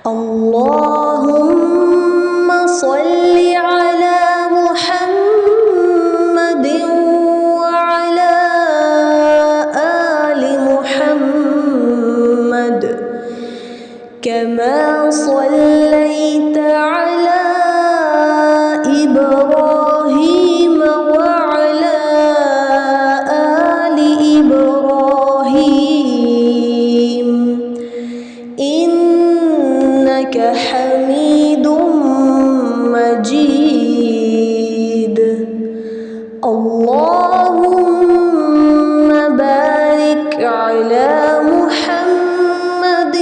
اللهم صل على محمد وعلى آل محمد كما صليت على إبراهيم وعلى آل إبراهيم إنك حميد مجيد. اللهم بارك على محمد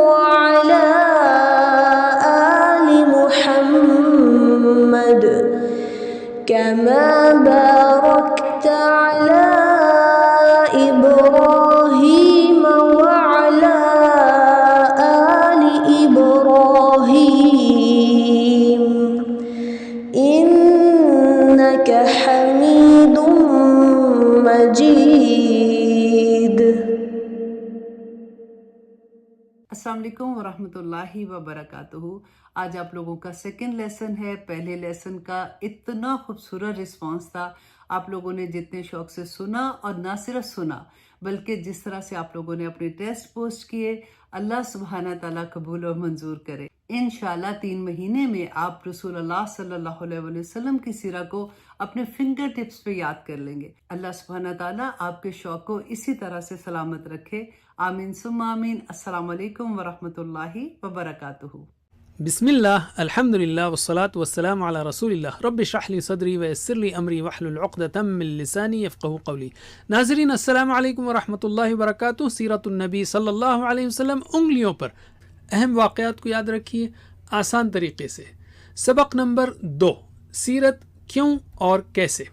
وعلى آل محمد كما باركت على إبراهيم وعلى آل إبراهيم إنك حميد مجيد. السلام علیکم ورحمۃ اللہ وبرکاتہ. آج آپ لوگوں کا سیکنڈ لیسن ہے. پہلے لیسن کا اتنا خوبصورت رسپانس تھا. آپ لوگوں نے جتنے شوق سے سنا اور نہ صرف سنا بلکہ جس طرح سے آپ لوگوں نے اپنے ٹیسٹ پوسٹ کیے، اللہ سبحانہ تعالیٰ قبول و منظور کرے. انشاءاللہ 3 مہینے میں آپ رسول اللہ صلی اللہ علیہ وسلم کی سیرہ کو اپنے فنگر ٹپس پہ یاد کر لیں گے. اللہ سبحانہ تعالیٰ آپ کے شوق کو اسی طرح سے سلامت رکھے. آمین ثم آمین. السلام علیکم ورحمۃ اللہ وبرکاتہ. بسم اللہ، الحمدللہ والصلاة والسلام علی رسول اللہ. رب اشرح لی صدری ویسر لی امری واحلل عقدۃ من لسانی یفقهوا قولی. ناظرین السلام علیکم ورحمۃ اللہ وبرکاتہ. سیرت النبی صلی اللہ علیہ وسلم انگلیوں پر اہم واقعات کو یاد رکھیے آسان طریقے سے. سبق نمبر 2، سیرت کیوں اور کیسے.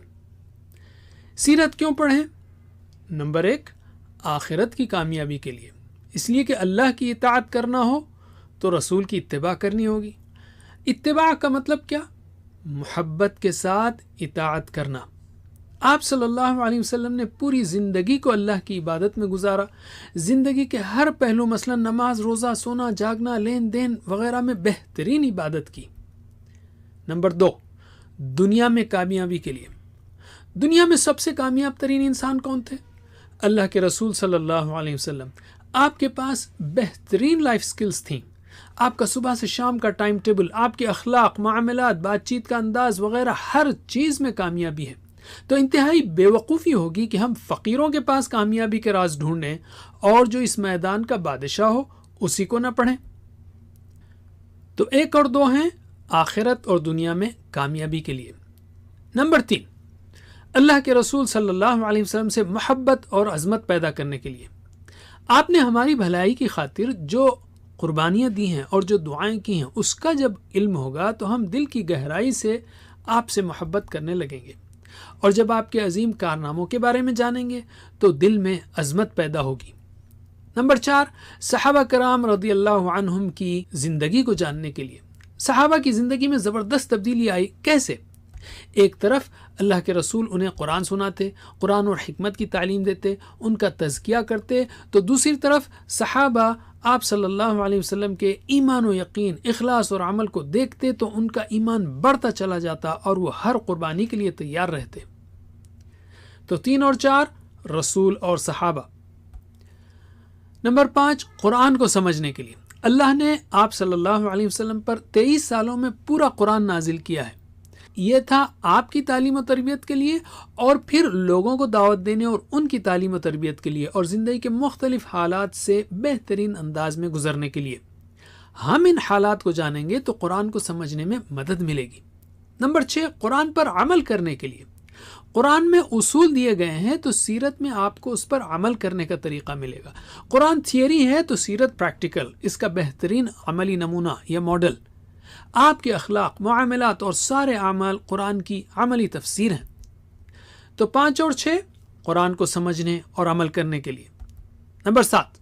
سیرت کیوں پڑھیں؟ نمبر 1، آخرت کی کامیابی کے لیے، اس لیے کہ اللہ کی اطاعت کرنا ہو تو رسول کی اتباع کرنی ہوگی. اتباع کا مطلب کیا؟ محبت کے ساتھ اطاعت کرنا. آپ صلی اللہ علیہ وسلم نے پوری زندگی کو اللہ کی عبادت میں گزارا. زندگی کے ہر پہلو مثلا نماز، روزہ، سونا، جاگنا، لین دین وغیرہ میں بہترین عبادت کی. نمبر 2، دنیا میں کامیابی کے لیے. دنیا میں سب سے کامیاب ترین انسان کون تھے؟ اللہ کے رسول صلی اللہ علیہ وسلم. آپ کے پاس بہترین لائف سکلز تھیں. آپ کا صبح سے شام کا ٹائم ٹیبل، آپ کے اخلاق، معاملات، بات چیت کا انداز وغیرہ ہر چیز میں کامیابی ہے. تو انتہائی بے وقوفی ہوگی کہ ہم فقیروں کے پاس کامیابی کے راز ڈھونڈیں اور جو اس میدان کا بادشاہ ہو اسی کو نہ پڑھیں. تو 1 اور 2 ہیں آخرت اور دنیا میں کامیابی کے لیے. نمبر 3، اللہ کے رسول صلی اللہ علیہ وسلم سے محبت اور عظمت پیدا کرنے کے لیے. آپ نے ہماری بھلائی کی خاطر جو قربانیاں دی ہیں اور جو دعائیں کی ہیں اس کا جب علم ہوگا تو ہم دل کی گہرائی سے آپ سے محبت کرنے لگیں گے. اور جب آپ کے عظیم کارناموں کے بارے میں جانیں گے تو دل میں عظمت پیدا ہوگی. نمبر 4، صحابہ کرام رضی اللہ عنہم کی زندگی کو جاننے کے لیے. صحابہ کی زندگی میں زبردست تبدیلی آئی. کیسے؟ ایک طرف اللہ کے رسول انہیں قرآن سناتے، قرآن اور حکمت کی تعلیم دیتے، ان کا تزکیہ کرتے، تو دوسری طرف صحابہ آپ صلی اللہ علیہ وسلم کے ایمان و یقین، اخلاص اور عمل کو دیکھتے تو ان کا ایمان بڑھتا چلا جاتا اور وہ ہر قربانی کے لیے تیار رہتے. تو 3 اور 4، رسول اور صحابہ. نمبر 5، قرآن کو سمجھنے کے لیے. اللہ نے آپ صلی اللہ علیہ وسلم پر 23 سالوں میں پورا قرآن نازل کیا ہے. یہ تھا آپ کی تعلیم و تربیت کے لیے اور پھر لوگوں کو دعوت دینے اور ان کی تعلیم و تربیت کے لیے اور زندگی کے مختلف حالات سے بہترین انداز میں گزرنے کے لیے. ہم ان حالات کو جانیں گے تو قرآن کو سمجھنے میں مدد ملے گی. نمبر 6، قرآن پر عمل کرنے کے لیے. قرآن میں اصول دیے گئے ہیں تو سیرت میں آپ کو اس پر عمل کرنے کا طریقہ ملے گا. قرآن تھیوری ہے تو سیرت پریکٹیکل، اس کا بہترین عملی نمونہ یا ماڈل. آپ کے اخلاق، معاملات اور سارے اعمال قرآن کی عملی تفسیر ہیں. تو 5 اور 6، قرآن کو سمجھنے اور عمل کرنے کے لیے. نمبر 7،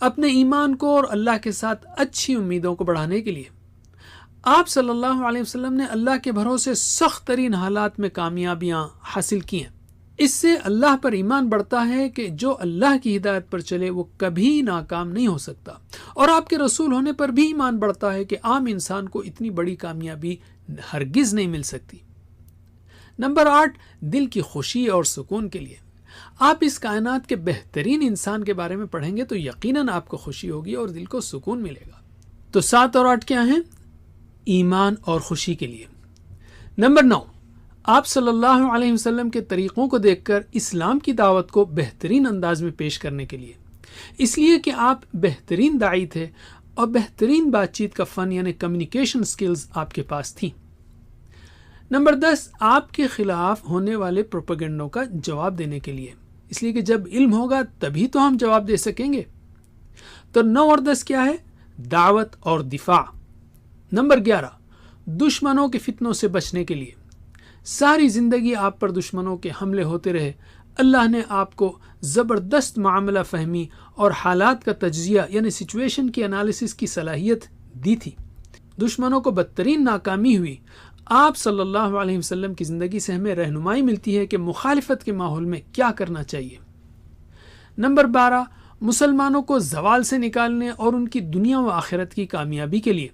اپنے ایمان کو اور اللہ کے ساتھ اچھی امیدوں کو بڑھانے کے لیے. آپ صلی اللہ علیہ وسلم نے اللہ کے بھروسے سخت ترین حالات میں کامیابیاں حاصل کی ہیں. اس سے اللہ پر ایمان بڑھتا ہے کہ جو اللہ کی ہدایت پر چلے وہ کبھی ناکام نہیں ہو سکتا، اور آپ کے رسول ہونے پر بھی ایمان بڑھتا ہے کہ عام انسان کو اتنی بڑی کامیابی ہرگز نہیں مل سکتی۔ نمبر 8، دل کی خوشی اور سکون کے لیے۔ آپ اس کائنات کے بہترین انسان کے بارے میں پڑھیں گے تو یقیناً آپ کو خوشی ہوگی اور دل کو سکون ملے گا۔ تو 7 اور 8 کیا ہیں؟ ایمان اور خوشی کے لیے۔ نمبر 9، آپ صلی اللہ علیہ وسلم کے طریقوں کو دیکھ کر اسلام کی دعوت کو بہترین انداز میں پیش کرنے کے لیے، اس لیے کہ آپ بہترین داعی تھے اور بہترین بات چیت کا فن یعنی کمیونیکیشن سکلز آپ کے پاس تھیں۔ نمبر 10، آپ کے خلاف ہونے والے پروپیگنڈوں کا جواب دینے کے لیے، اس لیے کہ جب علم ہوگا تبھی تو ہم جواب دے سکیں گے۔ تو 9 اور 10 کیا ہے؟ دعوت اور دفاع۔ نمبر 11، دشمنوں کے فتنوں سے بچنے کے لیے۔ ساری زندگی آپ پر دشمنوں کے حملے ہوتے رہے، اللہ نے آپ کو زبردست معاملہ فہمی اور حالات کا تجزیہ یعنی سچویشن کی انالیسس کی صلاحیت دی تھی۔ دشمنوں کو بدترین ناکامی ہوئی۔ آپ صلی اللہ علیہ وسلم کی زندگی سے ہمیں رہنمائی ملتی ہے کہ مخالفت کے ماحول میں کیا کرنا چاہیے۔ نمبر 12، مسلمانوں کو زوال سے نکالنے اور ان کی دنیا و آخرت کی کامیابی کے لیے۔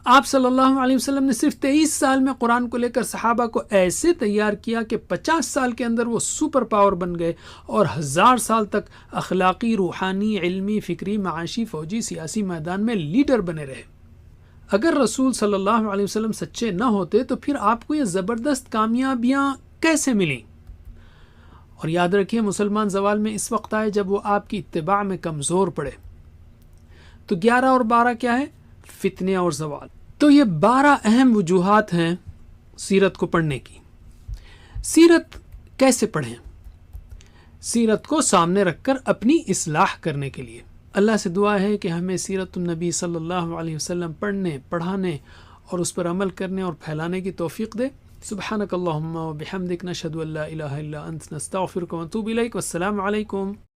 آپ صلی اللہ علیہ وسلم نے صرف 23 سال میں قرآن کو لے کر صحابہ کو ایسے تیار کیا کہ 50 سال کے اندر وہ سپر پاور بن گئے اور 1000 سال تک اخلاقی، روحانی، علمی، فکری، معاشی، فوجی، سیاسی میدان میں لیڈر بنے رہے۔ اگر رسول صلی اللہ علیہ وسلم سچے نہ ہوتے تو پھر آپ کو یہ زبردست کامیابیاں کیسے ملیں؟ اور یاد رکھیے مسلمان زوال میں اس وقت آئے جب وہ آپ کی اتباع میں کمزور پڑے۔ تو 11 اور 12 کیا ہے؟ فتنے اور زوال۔ تو یہ 12 اہم وجوہات ہیں سیرت کو پڑھنے کی۔ سیرت کیسے پڑھیں؟ سیرت کو سامنے رکھ کر اپنی اصلاح کرنے کے لیے۔ اللہ سے دعا ہے کہ ہمیں سیرت النبی صلی اللہ علیہ وسلم پڑھنے، پڑھانے اور اس پر عمل کرنے اور پھیلانے کی توفیق دے۔ سبحانک اللہم و بحمدک، نشہد ان لا الہ الا انت، نستغفرک و نتوب الیک۔ والسلام علیکم۔